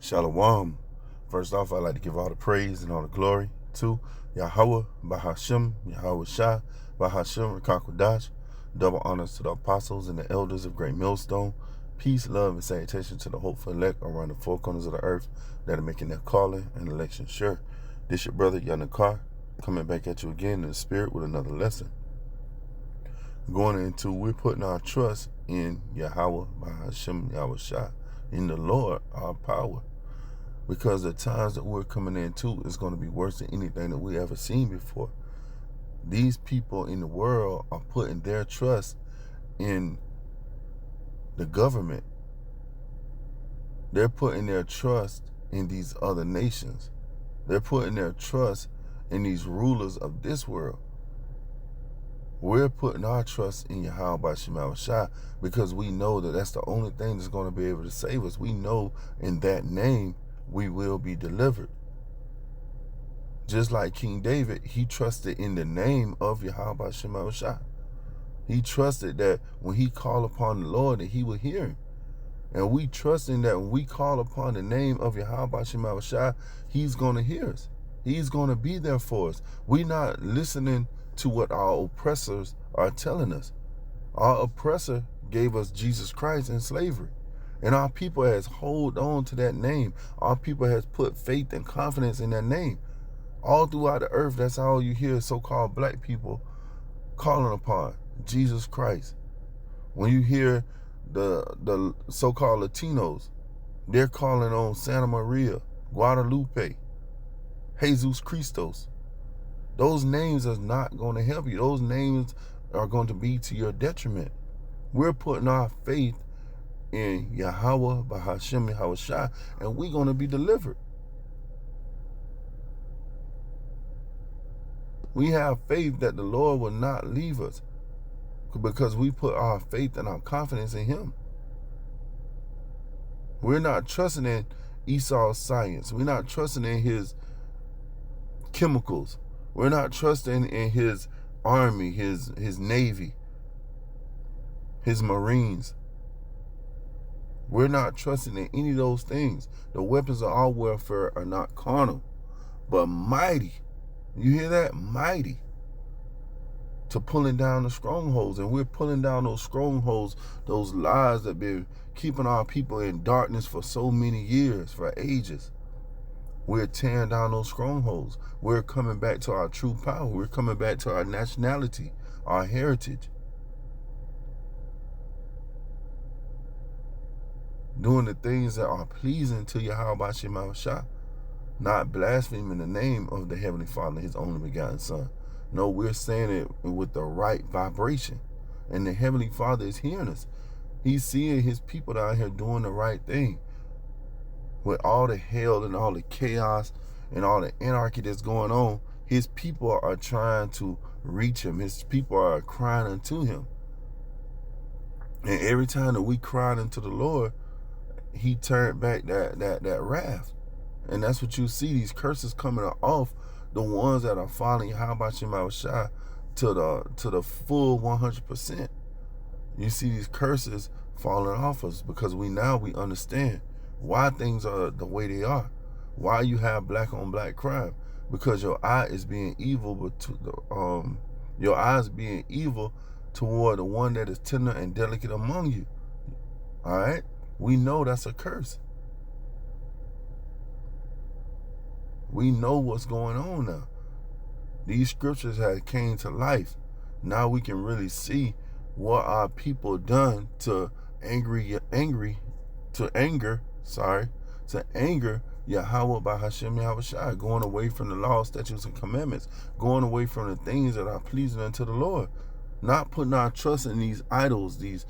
Shalom. First off, I'd like to give all the praise and all the glory to Yahweh, Bahashim, Yahweh Shah, Bahashim, Rakakwadash. Double honors to the apostles and the elders of Great Millstone. Peace, love, and salutation to the hopeful elect around the four corners of the earth that are making their calling and election sure. This your brother, Yanakar, coming back at you again in the spirit with another lesson. Going into, we're putting our trust in Yahweh, Bahashim, Yahweh Shah, in the Lord, our power. Because the times that we're coming into is going to be worse than anything that we ever seen before. These people in the world are putting their trust in the government. They're putting their trust in these other nations. They're putting their trust in these rulers of this world. We're putting our trust in Yahweh Bashim Shah because we know that that's the only thing that's going to be able to save us. We know in that name we will be delivered. Just like King David, he trusted in the name of Yahweh Bashim Shah. He trusted that when he called upon the Lord that he would hear him. And we trust in that when we call upon the name of Yahweh Bashim Shah, he's going to hear us. He's going to be there for us. We're not listening to what our oppressors are telling us. Our oppressor gave us Jesus Christ in slavery. And our people has hold on to that name. Our people has put faith and confidence in that name. All throughout the earth, that's all you hear so-called black people calling upon, Jesus Christ. When you hear the so-called Latinos, they're calling on Santa Maria, Guadalupe, Jesus Christos. Those names are not going to help you. Those names are going to be to your detriment. We're putting our faith in Yahweh, Bahashim, Yahweh Shah, and we're going to be delivered. We have faith that the Lord will not leave us because we put our faith and our confidence in him. We're not trusting in Esau's science. We're not trusting in his chemicals. We're not trusting in his army, his navy, his marines. We're not trusting in any of those things. The weapons of our warfare are not carnal, but mighty. You hear that? Mighty. To pulling down the strongholds. And we're pulling down those strongholds, those lies that been keeping our people in darkness for so many years, for ages. We're tearing down those strongholds. We're coming back to our true power. We're coming back to our nationality, our heritage. Doing the things that are pleasing to Yahweh Bashim Shah. Not blaspheming the name of the Heavenly Father, his only begotten Son. No, we're saying it with the right vibration. And the Heavenly Father is hearing us. He's seeing his people down here doing the right thing. With all the hell and all the chaos and all the anarchy that's going on, his people are trying to reach him. His people are crying unto him. And every time that we cried unto the Lord, he turned back that wrath. And that's what you see, these curses coming off the ones that are following Yahweh Shema Shah to the full 100%. You see these curses falling off us because we understand why things are the way they are. Why you have black on black crime. Because your eye is being evil, but your eyes being evil toward the one that is tender and delicate among you. All right? We know that's a curse. We know what's going on now. These scriptures have came to life. Now we can really see what our people done to anger Yahweh by Hashem Yahweh Shai, going away from the law, statutes, and commandments, going away from the things that are pleasing unto the Lord, not putting our trust in these idols, these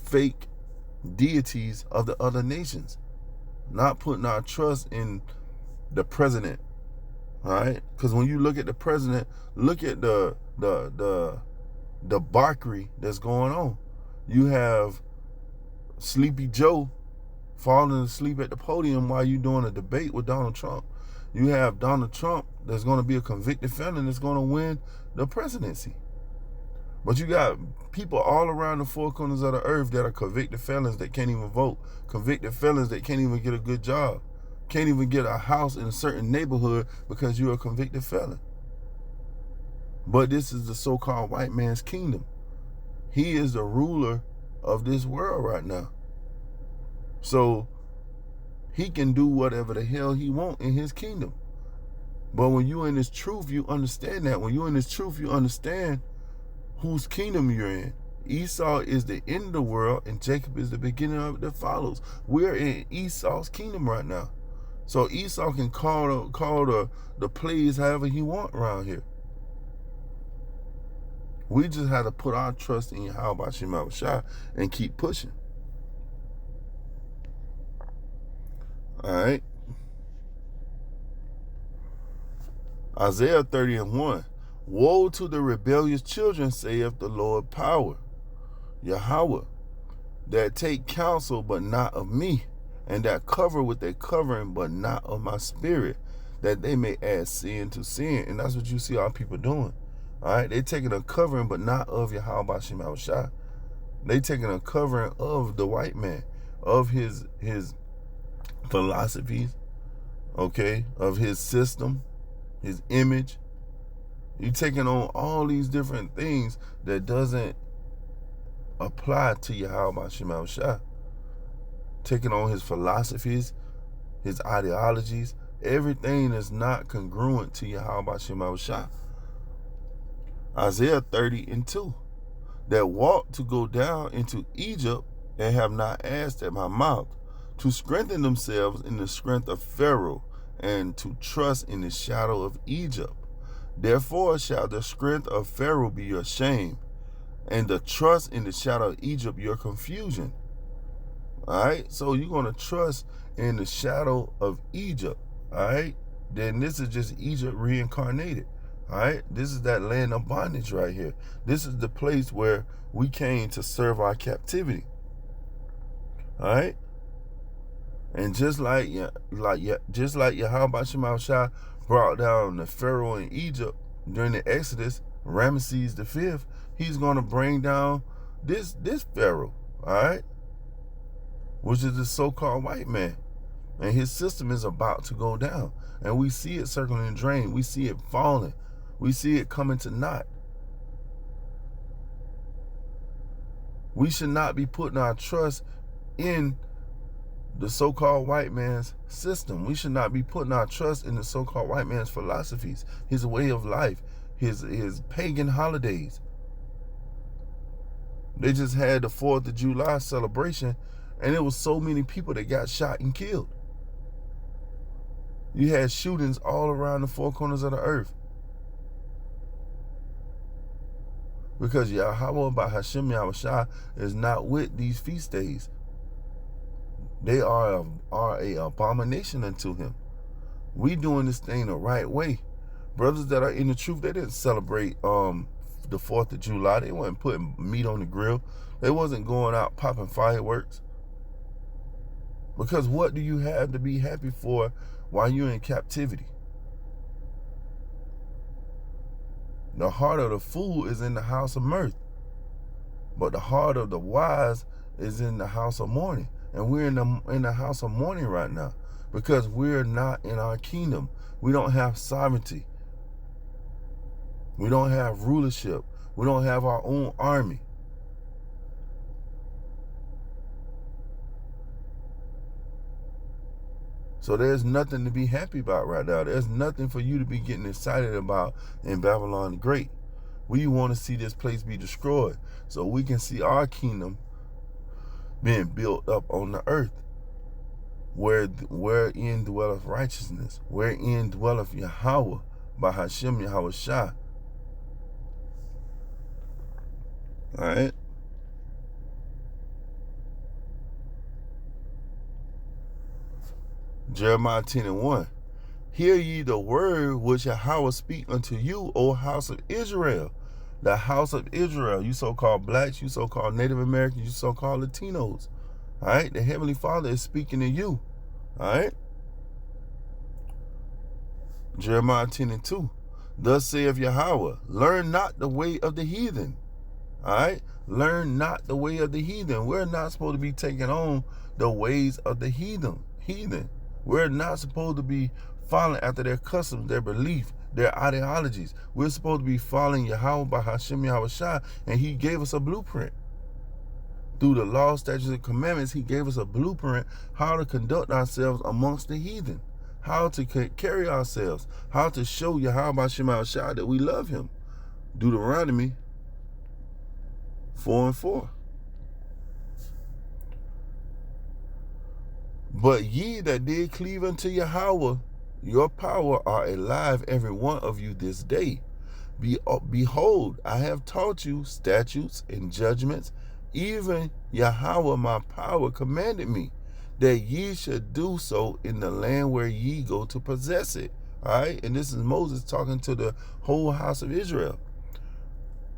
fake deities of the other nations, not putting our trust in the president. All right, because when you look at the president, look at the debauchery that's going on. You have Sleepy Joe falling asleep at the podium while you're doing a debate with Donald Trump. You have Donald Trump that's going to be a convicted felon that's going to win the presidency. But you got people all around the four corners of the earth that are convicted felons that can't even vote, convicted felons that can't even get a good job. Can't even get a house in a certain neighborhood because you're a convicted felon. But this is the so-called white man's kingdom. He is the ruler of this world right now. So he can do whatever the hell he wants in his kingdom. But when you're in this truth, you understand that. When you're in this truth, you understand whose kingdom you're in. Esau is the end of the world, and Jacob is the beginning of it that follows. We're in Esau's kingdom right now. So Esau can call the plays however he want around here. We just have to put our trust in Yahweh Shema Shah and keep pushing. All right. Isaiah 30:1. Woe to the rebellious children, saith the Lord power, Yahweh, that take counsel but not of me, and that cover with a covering but not of my spirit, that they may add sin to sin. And that's what you see our people doing. All right, they taking a covering but not of Yahweh Shema Shah. They taking a covering of the white man, of his philosophies, okay, of his system, his image. You taking on all these different things that doesn't apply to Yahweh Shema Shah. Taking on his philosophies, his ideologies, everything is not congruent to Yahweh Shema Shah. Isaiah 30:2. That walk to go down into Egypt and have not asked at my mouth, to strengthen themselves in the strength of Pharaoh, and to trust in the shadow of Egypt. Therefore shall the strength of Pharaoh be your shame, and the trust in the shadow of Egypt your confusion. All right, so you're going to trust in the shadow of Egypt. All right, then this is just Egypt reincarnated. All right, this is that land of bondage right here. This is the place where we came to serve our captivity. All right, and just like Yahweh Shema Shah brought down the Pharaoh in Egypt during the Exodus, Ramesses V, he's going to bring down this Pharaoh, all right, which is the so-called white man. And his system is about to go down. And we see it circling and drain. We see it falling. We see it coming to naught. We should not be putting our trust in the so-called white man's system. We should not be putting our trust in the so-called white man's philosophies, his way of life, his pagan holidays. They just had the 4th of July celebration, and it was so many people that got shot and killed. You had shootings all around the four corners of the earth. Because Yahweh by Hashem Yahushua is not with these feast days. They are a abomination unto him. We doing this thing the right way. Brothers that are in the truth, they didn't celebrate the 4th of July. They wasn't putting meat on the grill. They wasn't going out popping fireworks. Because what do you have to be happy for while you're in captivity? The heart of the fool is in the house of mirth, but the heart of the wise is in the house of mourning. And we're in the house of mourning right now because we're not in our kingdom. We don't have sovereignty. We don't have rulership. We don't have our own army. So there's nothing to be happy about right now. There's nothing for you to be getting excited about in Babylon the Great. We want to see this place be destroyed so we can see our kingdom being built up on the earth, wherein dwelleth righteousness, wherein dwelleth Yahweh by Hashem Yahushua. All right. Jeremiah 10:1. Hear ye the word which Yahweh speak unto you, O house of Israel. The house of Israel, you so-called blacks, you so-called Native Americans, you so-called Latinos. All right, the Heavenly Father is speaking to you. All right. Jeremiah 10:2. Thus saith Yahweh, learn not the way of the heathen. All right, learn not the way of the heathen. We're not supposed to be taking on the ways of the heathen. We're not supposed to be following after their customs, their belief, their ideologies. We're supposed to be following Yahweh by Hashem Yahushua, and he gave us a blueprint. Through the law, statutes, and commandments, he gave us a blueprint how to conduct ourselves amongst the heathen, how to carry ourselves, how to show Yahweh by Hashem Yahushua that we love him. Deuteronomy 4:4. But ye that did cleave unto Yahweh, your power are alive, every one of you this day. Behold, I have taught you statutes and judgments, even Yahweh my power commanded me, that ye should do so in the land where ye go to possess it. All right, and this is Moses talking to the whole house of Israel.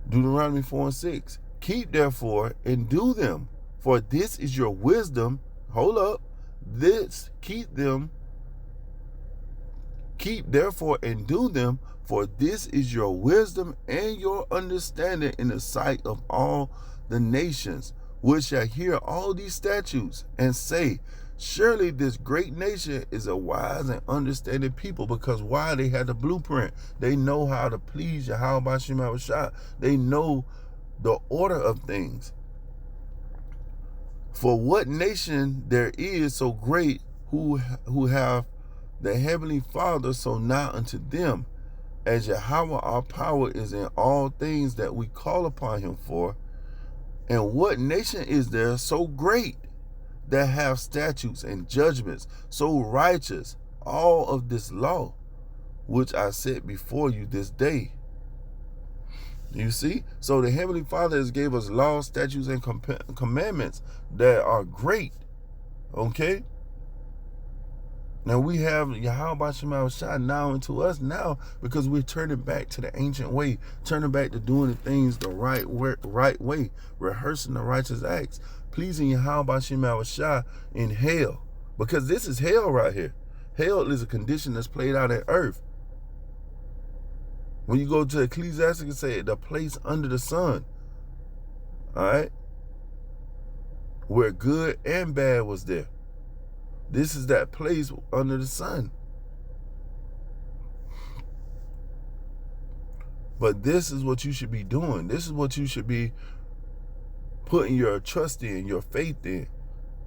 Deuteronomy 4:6. Keep therefore and do them, for this is your wisdom. Hold up. Keep therefore and do them, for this is your wisdom and your understanding in the sight of all the nations, which shall hear all these statutes and say, surely this great nation is a wise and understanding people. Because why? They had the blueprint. They know how to please Yahweh by Shem Yahushua. They know the order of things. For what nation there is so great who have the heavenly Father so nigh unto them, as Yahweh our power is in all things that we call upon him for? And what nation is there so great that have statutes and judgments so righteous, all of this law, which I set before you this day? You see? So the Heavenly Father has gave us laws, statutes, and commandments that are great. Okay? Now we have Yahweh B'Shem Yahushua now into us now, because we're turning back to the ancient way, turning back to doing the things the right way, rehearsing the righteous acts, pleasing Yahweh B'Shem Yahushua in hell. Because this is hell right here. Hell is a condition that's played out at earth. When you go to Ecclesiastes, it say the place under the sun. All right? Where good and bad was there. This is that place under the sun. But this is what you should be doing. This is what you should be putting your trust in, your faith in.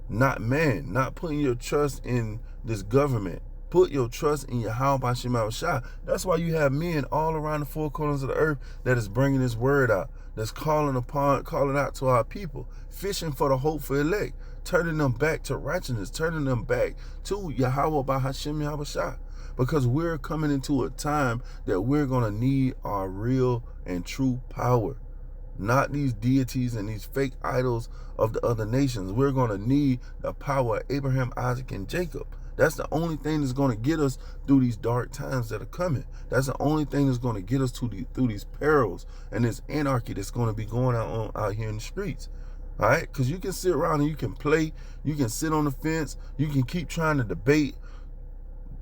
Not man. Not putting your trust in this government. Put your trust in Yahweh B'Shem Yahushua. That's why you have men all around the four corners of the earth that is bringing this word out, that's calling out to our people, fishing for the hopeful elect, turning them back to righteousness, turning them back to Yahweh B'Shem Yahushua. Because we're coming into a time that we're going to need our real and true power. Not these deities and these fake idols of the other nations. We're going to need the power of Abraham, Isaac, and Jacob. That's the only thing that's going to get us through these dark times that are coming. That's the only thing that's going to get us through these perils and this anarchy that's going to be going out here in the streets. All right? Because you can sit around and you can play. You can sit on the fence. You can keep trying to debate.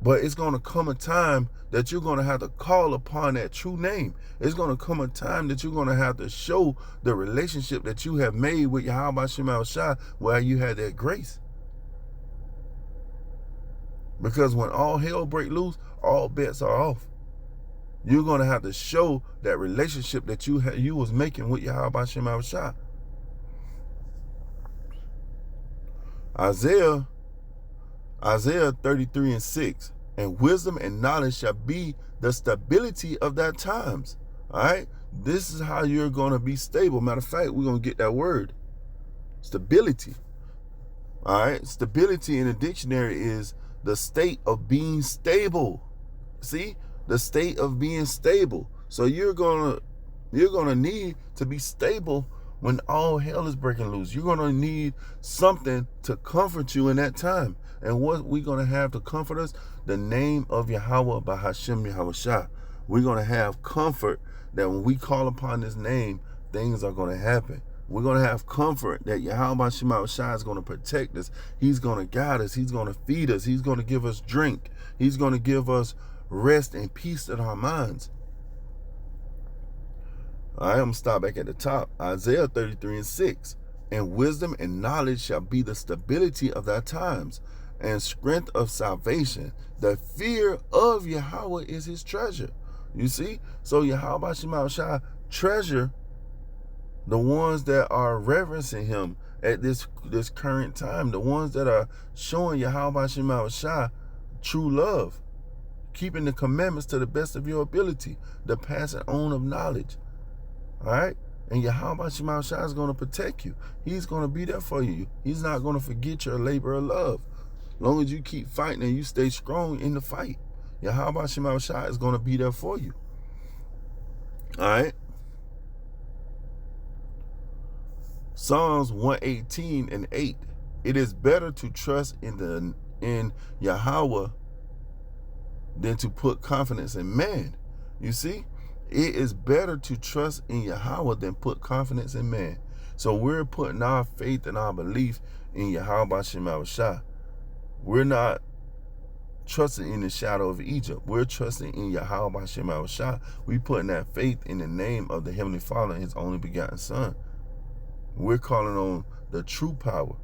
But it's going to come a time that you're going to have to call upon that true name. It's going to come a time that you're going to have to show the relationship that you have made with Yahweh B'Shem Yahushua while you had that grace. Because when all hell break loose, all bets are off. You're going to have to show that relationship that you was making with Yahweh B'Shem Yahushua. Isaiah 33:6. And wisdom and knowledge shall be the stability of that times. All right? This is how you're going to be stable. Matter of fact, we're going to get that word. Stability. All right? Stability in the dictionary is the state of being stable. See? The state of being stable. So you're gonna need to be stable when all hell is breaking loose. You're gonna need something to comfort you in that time. And what we're gonna have to comfort us? The name of Yahweh B'Shem Yahushua. We're gonna have comfort that when we call upon this name, things are gonna happen. We're going to have comfort that Yahweh B'Shem Yahushua is going to protect us. He's going to guide us. He's going to feed us. He's going to give us drink. He's going to give us rest and peace in our minds. All right, I'm going to stop back at the top. Isaiah 33:6. And wisdom and knowledge shall be the stability of thy times. and strength of salvation. The fear of Yahweh is his treasure. You see? So Yahweh Shema Shai treasure the ones that are reverencing him at this current time, the ones that are showing Yahweh Shema Shai true love, keeping the commandments to the best of your ability, the passing on of knowledge. All right? And Yahweh Shema Shai is going to protect you. He's going to be there for you. He's not going to forget your labor of love. As long as you keep fighting and you stay strong in the fight, Yahweh Shema Shai is going to be there for you. All right? Psalms 118:8. It is better to trust in Yahweh than to put confidence in man. You see? It is better to trust in Yahweh than put confidence in man. So we're putting our faith and our belief in Yahweh Shema Shai. We're not trusting in the shadow of Egypt. We're trusting in Yahweh Shema Shai. We're putting that faith in the name of the Heavenly Father and his only begotten Son. We're calling on the true power.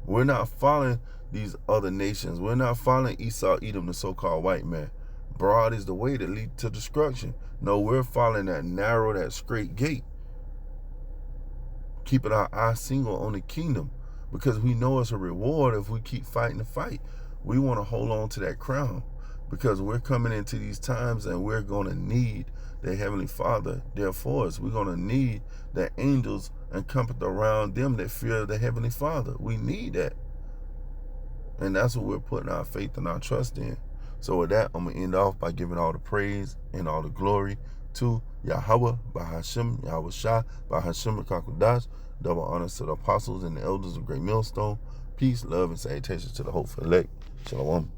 We're not following these other nations. We're not following Esau, Edom, the so-called white man. Broad is the way that leads to destruction. No, we're following that narrow, that straight gate. Keeping our eyes single on the kingdom, because we know it's a reward if we keep fighting the fight. We want to hold on to that crown, because we're coming into these times and we're going to need the Heavenly Father there for us. We're going to need the angels encamped around them that fear the Heavenly Father. We need that. And that's what we're putting our faith and our trust in. So with that, I'm going to end off by giving all the praise and all the glory to Yahweh, Bahashem, Yahweh Shai, Bahashem Rakakudash. Double honors to the apostles and the elders of Great Millstone. Peace, love, and salutations to the hopeful elect. Shalom.